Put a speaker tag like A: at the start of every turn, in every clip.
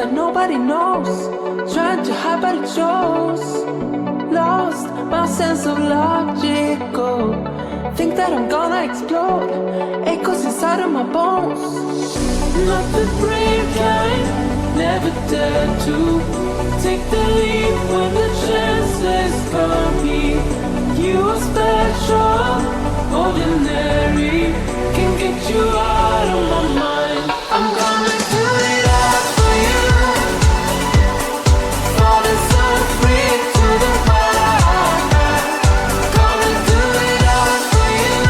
A: that nobody knows, trying to hide but it shows. Lost my sense of logical, think that I'm gonna explode, echoes inside of my bones. Not the brave kind, never dare to take the leap when the chances come. You are special, ordinary, can get you out of my mind. I'm gonna do it all for you, falling so free to the heart. Gonna do it all for you,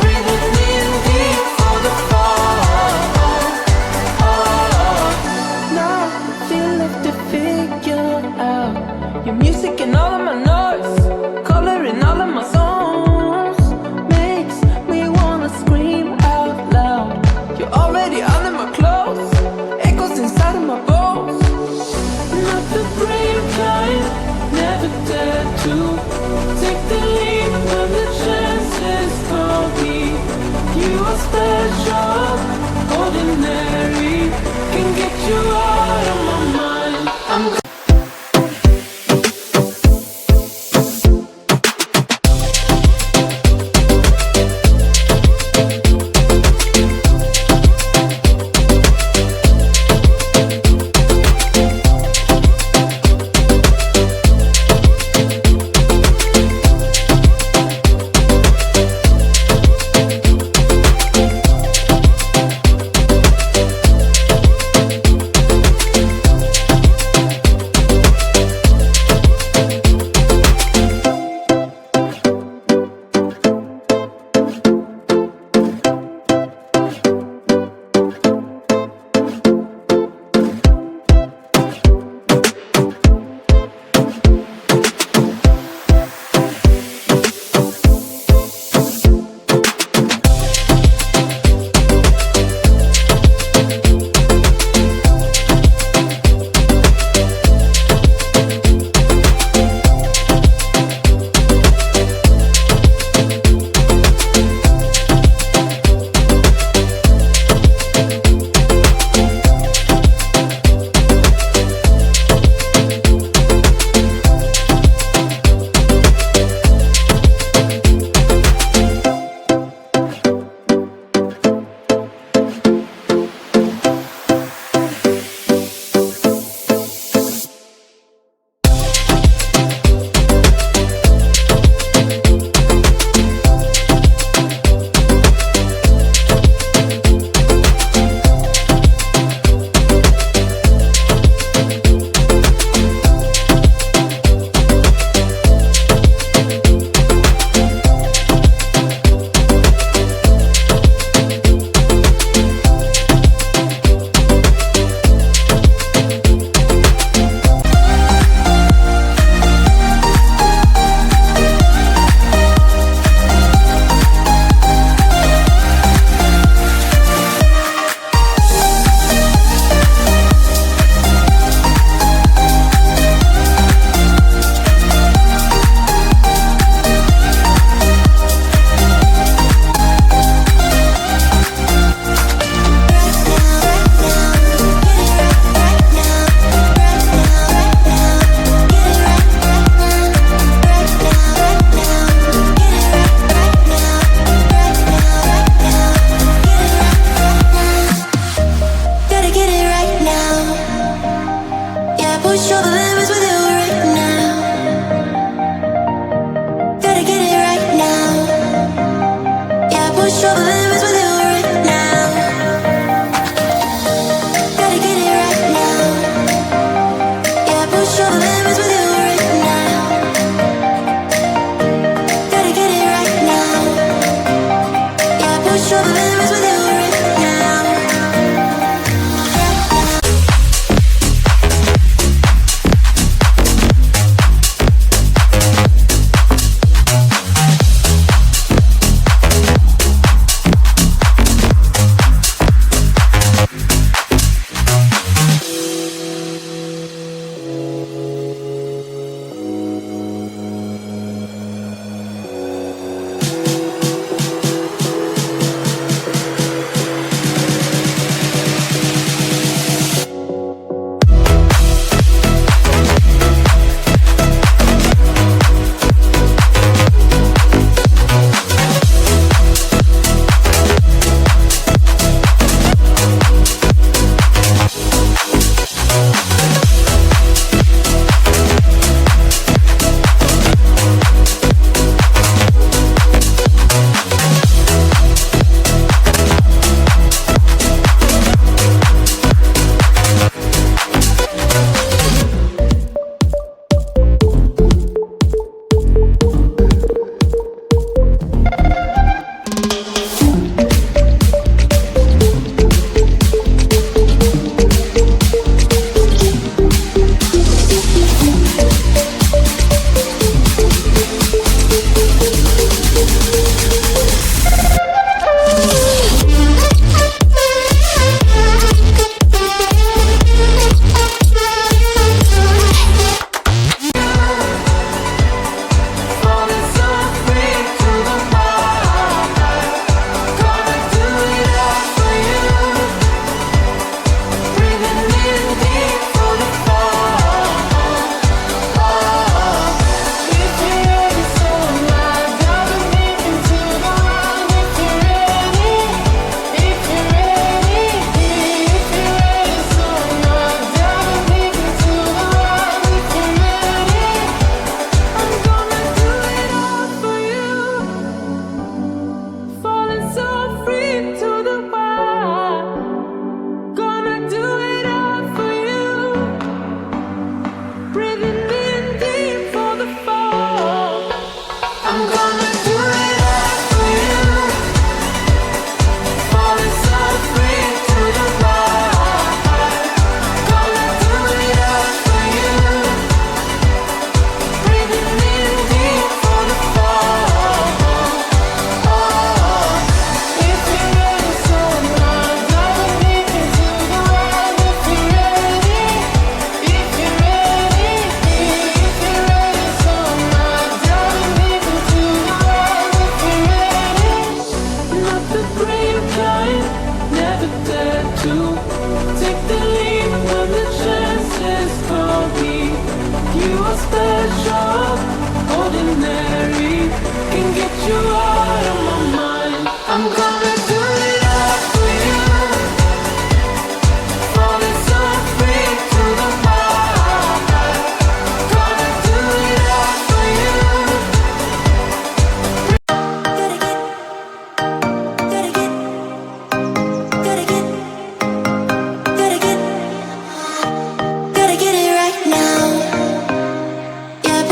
A: breathing in deep for the fall. Now I feel left to figure out your music and all of my noise, coloring all of my songs, makes me wanna scream out loud. You're already under my clothes, echoes inside of my bones. Not the brave kind, never dare to take the leap when the chances come. You are special, ordinary, can get you out of my mind. I'm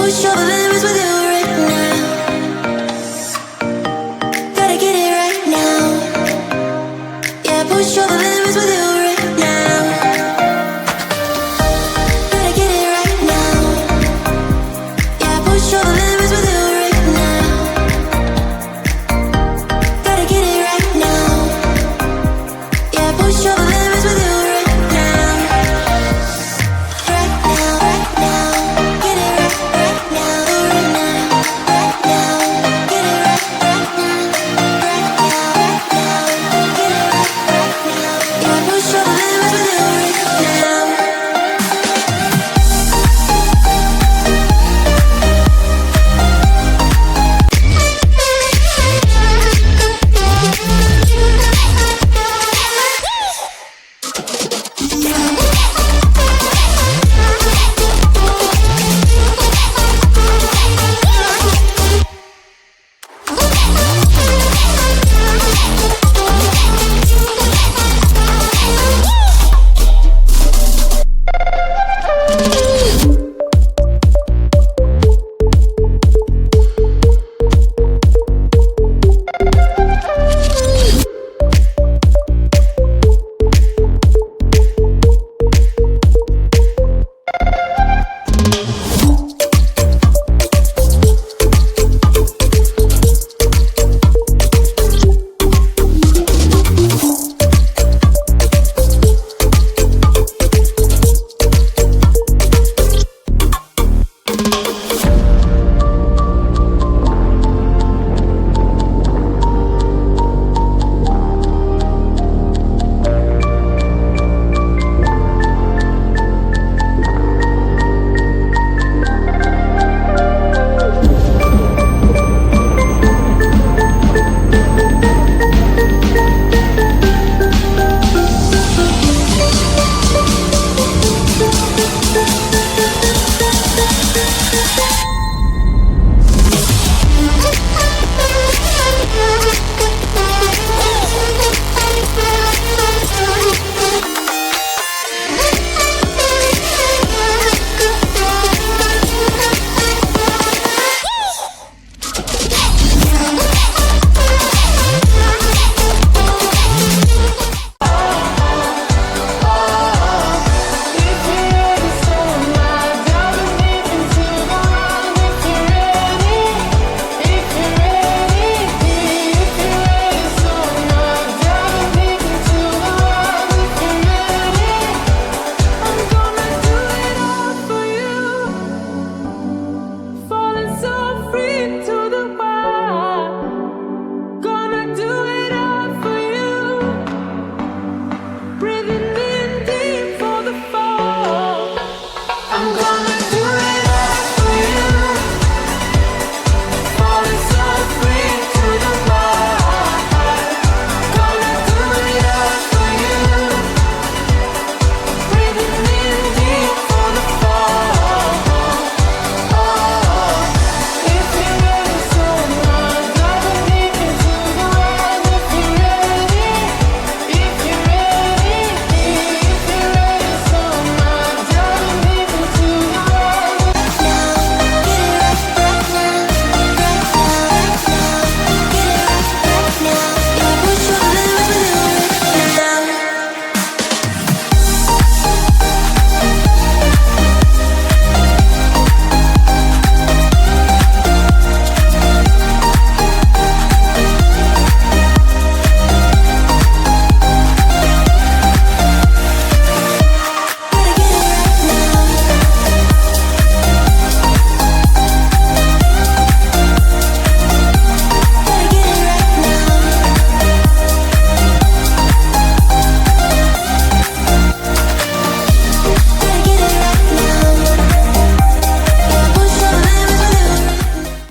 A: push all the limits with you right now. Gotta get it right now. Yeah, push all the limits with you right now. Gotta get it right now. Yeah, push all the